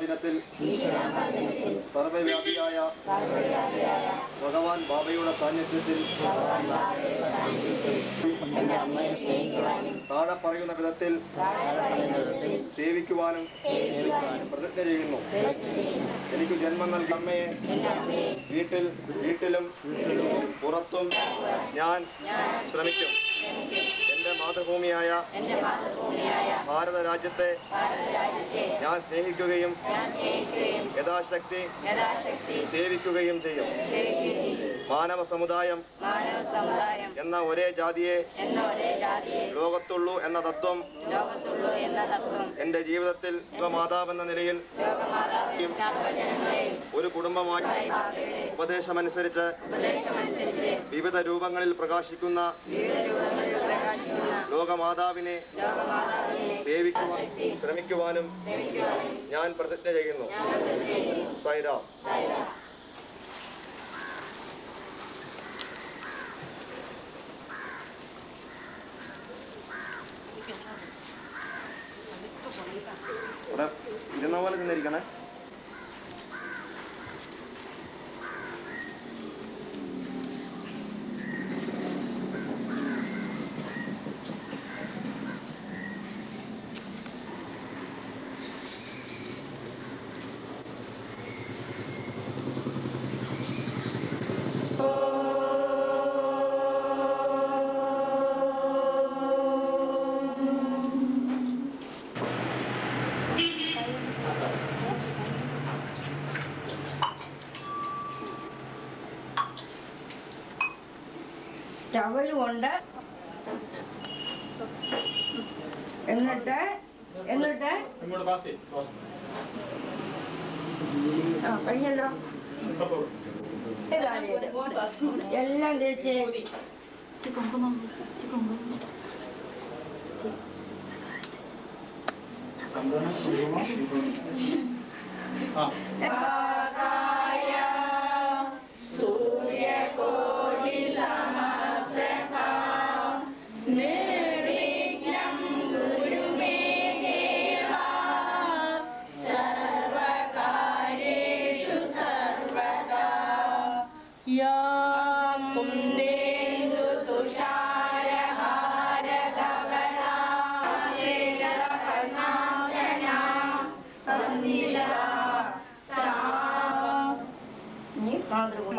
ദിനത്തിൽ സർവ്വവ്യാപിയായ ഭഗവാൻ ബാബയുടെ സാന്നിധ്യത്തിൽ താഴെ പറയുന്ന വിധത്തിൽ സേവിക്കുവാനും പ്രതിജ്ഞ ചെയ്യുന്നു. എനിക്ക് ജന്മം നൽകിയ അമ്മയെ വീട്ടിലും പുറത്തും ഞാൻ ശ്രമിക്കും. എൻ്റെ മാതൃഭൂമിയായ ഭാരത രാജ്യത്തെ ഞാൻ സ്നേഹിക്കുകയും യഥാശക്തി സേവിക്കുകയും ചെയ്യും. മാനവ സമുദായം എന്ന ഒരേ ജാതിയെ ലോകത്തുള്ളൂ എന്ന തത്വം എൻ്റെ ജീവിതത്തിൽ മാതാവെന്ന നിലയിൽ ഒരു കുടുംബമായി ഉപദേശമനുസരിച്ച് വിവിധ രൂപങ്ങളിൽ പ്രകാശിക്കുന്ന ലോകമാതാവിനെ സേവിക്കുവാൻ ശ്രമിക്കുവാനും ഞാൻ പ്രതിജ്ഞ ചെയ്യുന്നു. സൈറാം. ഇരുന്ന പോലെ നിന്നിരിക്കണേ. ടവൽ കൊണ്ട് എന്നിട്ട് കഴിഞ്ഞല്ലോ എല്ലാം തേച്ച്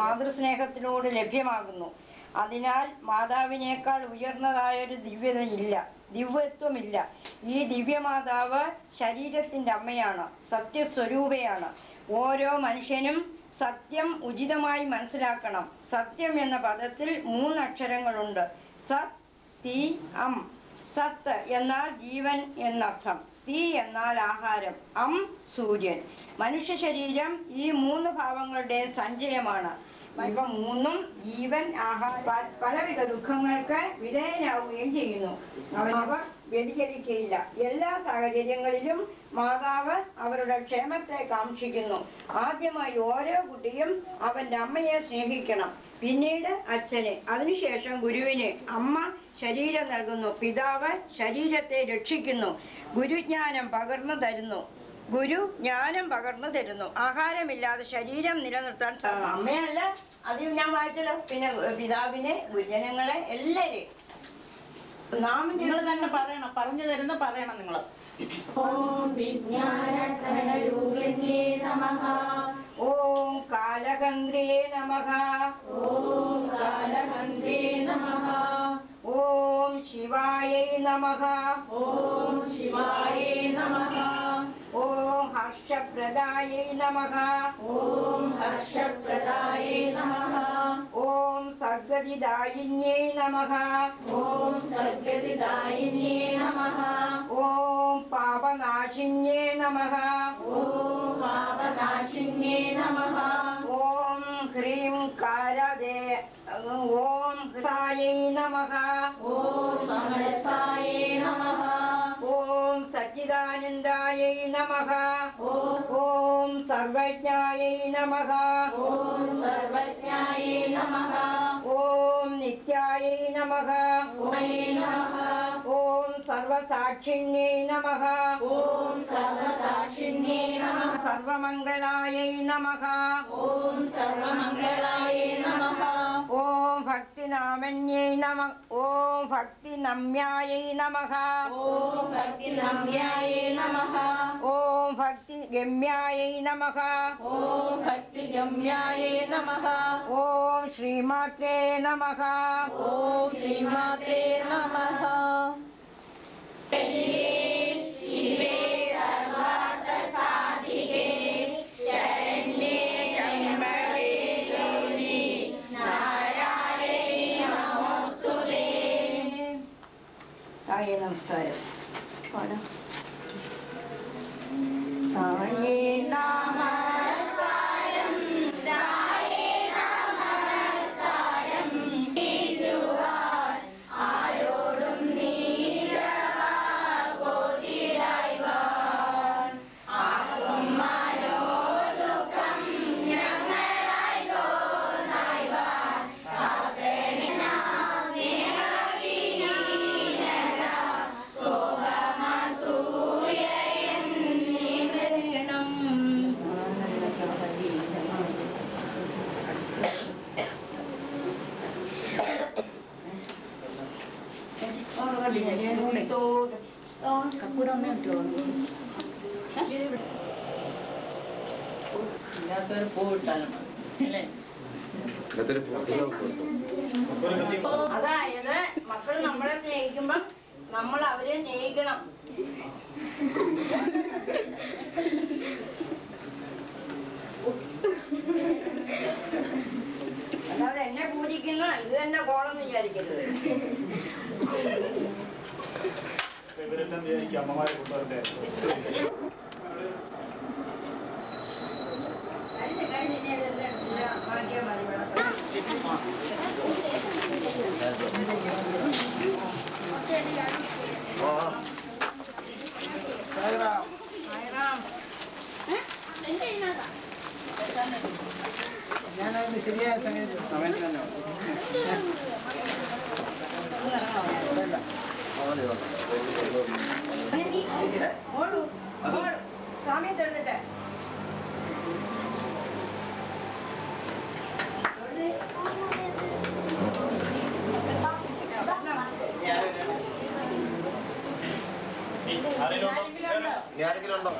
മാതൃസ്നേഹത്തിനോട് ലഭ്യമാകുന്നു. അതിനാൽ മാതാവിനേക്കാൾ ഉയർന്നതായൊരു ദിവ്യത്വമില്ല. ഈ ദിവ്യമാതാവ് ശരീരത്തിൻ്റെ അമ്മയാണ്, സത്യസ്വരൂപയാണ്. ഓരോ മനുഷ്യനും സത്യം ഉചിതമായി മനസ്സിലാക്കണം. സത്യം എന്ന പദത്തിൽ 3 അക്ഷരങ്ങളുണ്ട്. സത്, തീ, അം. സത്ത് എന്നാൽ ജീവൻ എന്നർത്ഥം. തീ എന്നാൽ ആഹാരം. അം സൂര്യൻ. മനുഷ്യ ശരീരം ഈ 3 ഭാവങ്ങളുടെ സഞ്ചയമാണ്. ഇവ 3ഉം ജീവൻ, ആഹാരം, പലവിധ ദുഃഖങ്ങൾക്ക് വിധേയനാവുകയും ചെയ്യുന്നു. അവനവർ വ്യതിചലിക്കയില്ല. എല്ലാ സാഹചര്യങ്ങളിലും മാതാവ് അവരുടെ ക്ഷേമത്തെ കാക്ഷിക്കുന്നു. ആദ്യമായി ഓരോ കുട്ടിയും അവന്റെ അമ്മയെ സ്നേഹിക്കണം, പിന്നീട് അച്ഛനെ, അതിനുശേഷം ഗുരുവിന്. അമ്മ ശരീരം നൽകുന്നു, പിതാവ് ശരീരത്തെ രക്ഷിക്കുന്നു. ഗുരുജ്ഞാനം പകർന്നു തരുന്നു, ഗുരു ജ്ഞാനം പകർന്നു തരുന്നു. ആഹാരമില്ലാതെ ശരീരം നിലനിർത്താൻ സാധിക്കും. അമ്മയല്ല, അത് ഞാൻ വായിച്ചല്ലോ. പിന്നെ പിതാവിനെ, ഗുരുജനങ്ങളെ, എല്ലാരെയും നിങ്ങൾ തന്നെ പറയണം, പറഞ്ഞു തരുന്ന പറയണം നിങ്ങൾ. ഓം വിജ്ഞാനഘനരൂപിണ്യേ നമഃ. ഓം കാലകന്ദ്രിയേ നമഃ. ഓം കാലകന്ദ്രേ നമഃ. ഓം ശിവായൈ നമഃ. ഓം ശിവായേ നമഃ. ഓം ഹർഷപ്രദായൈ നമഃ. ഓം ഹർഷപ്രദായേ നമഃ. ഓം സദ്ഗതിദായിന്യൈ നമഃ. ഓം സദ്ഗതിദായിന്യേ നമഃ. ഓം പാപനാശിന്യേ നമഃ. ഓം പാപനാശിന്യേ നമഃ. ഓം ഹ്രീം കാരദേ. ഓം ഹൃദായൈ നമഃ. ഓം സമരസായേ നമഃ. ഓം സച്ചിദാനന്ദായൈ നമഃ. ഓം ഓം സർവജ്ഞായൈ നമഃ. ഓം സർവജ്ഞായേ നമഃ. ഓം നിത്യായൈ നമഃ. ഓമേ നമഃ. ഓം സർവസാക്ഷിണ്യൈ നമഃ. ഓം സർവസാക്ഷിണ്യേ നമഃ. സർവമംഗളായൈ നമഃ. ഓം സർവമംഗളായേ നമഃ. ഓം ഭക്തിനാമന്യൈ നമഃ. ഓം ഭക്തിനമ്യായൈ നമഃ. ഓം ഭക്തിനമ്യായേ നമഃ. ഓം ഭക്തിഗമ്യായൈ നമഃ. ഓം ഭക്തിഗമ്യായേ നമഃ. ഓം ശ്രീമാത്രേ നമഃ. ഓം ശ്രീമാത്രേ നമഃ. ശിവേ സർവാർത്ഥസാധികേ ശരണ്യേ ത്രയംബകേ ഗൗരി നാരായണീ നമോസ്തുതേ. തായേ നമസ്കാരം. പാടാം. തായേ നമസ്കാരം തായേ നമസ്കാരം. ഇതുവാൻ ആരോടും നീരവാൻ ആർക്കും മനോദുഃഖം ഞങ്ങളായി തോന്നായിവാൻ ഇല്ലാത്തൊരു പൂവിട്ടാലും അല്ലേ? അതായത് മക്കൾ നമ്മളെ സ്നേഹിക്കുമ്പം നമ്മൾ അവരെ സ്നേഹിക്കണം. അല്ലാതെ എന്നെ പൂജിക്കുന്ന ഇത് തന്നെ കോളം വിചാരിക്കരുത്. ഇവരെല്ലാം എനിക്ക് അമ്മമാരെ കൊണ്ടുവരട്ടെ. ഞാനത് ശരിയായ സമയത്ത് തന്നെ സമയത്ത് എടുത്തിട്ട് ആരെങ്കിലും ഉണ്ടോ?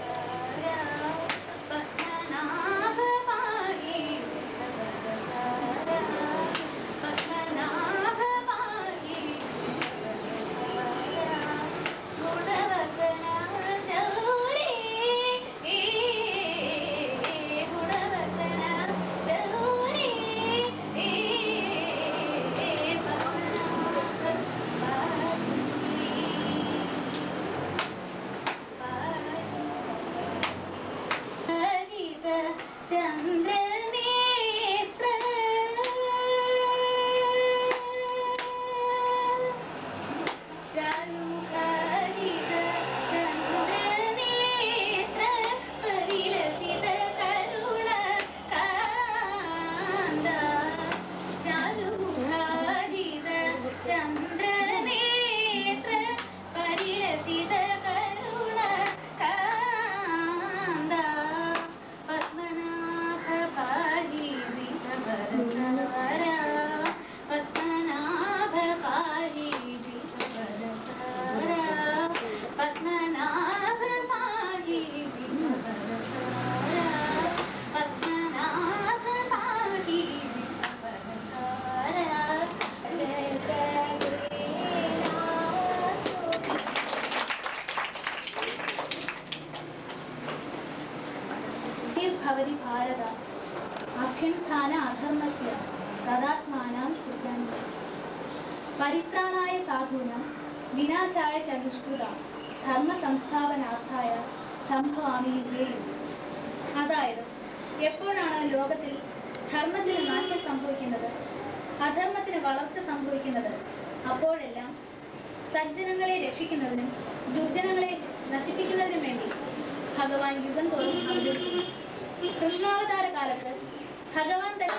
പരിത്രാണായ സാധൂനാം വിനാശായ ച ദുഷ്കൃതാം ധർമ്മ സംസ്ഥാപനാർത്ഥായ സംഭവാമി യുഗേ. അതായത്, എപ്പോഴാണ് ലോകത്തിൽ ധർമ്മത്തിന് നാശം സംഭവിക്കുന്നത്, അധർമ്മത്തിന് വളർച്ച സംഭവിക്കുന്നത്, അപ്പോഴെല്ലാം സജ്ജനങ്ങളെ രക്ഷിക്കുന്നതിനും ദുർജനങ്ങളെ നശിപ്പിക്കുന്നതിനും വേണ്ടി ഭഗവാൻ യുഗം തോറും അവതരിക്കുന്നു. കൃഷ്ണാവതാര കാലത്ത് ഭഗവാൻ തന്നെ